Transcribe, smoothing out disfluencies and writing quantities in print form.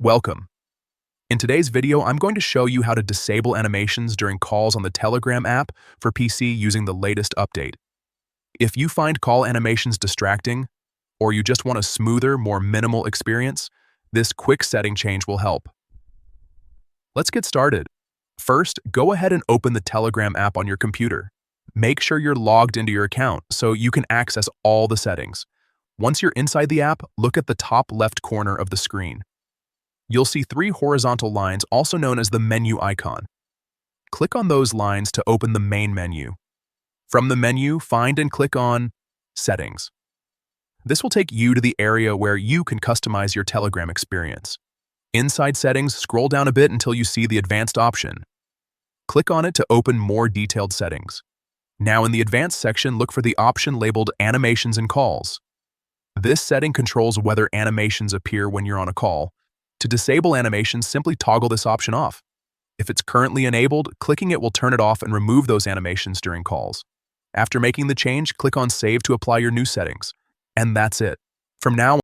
Welcome. In today's video, I'm going to show you how to disable animations during calls on the Telegram app for PC using the latest update. If you find call animations distracting, or you just want a smoother, more minimal experience, this quick setting change will help. Let's get started. First, go ahead and open the Telegram app on your computer. Make sure you're logged into your account so you can access all the settings. Once you're inside the app, look at the top left corner of the screen. You'll see three horizontal lines, also known as the menu icon. Click on those lines to open the main menu. From the menu, find and click on Settings. This will take you to the area where you can customize your Telegram experience. Inside Settings, scroll down a bit until you see the Advanced option. Click on it to open more detailed settings. Now in the Advanced section, look for the option labeled Animations and Calls. This setting controls whether animations appear when you're on a call. To disable animations, simply toggle this option off. If it's currently enabled, clicking it will turn it off and remove those animations during calls. After making the change, click on Save to apply your new settings. And that's it. From now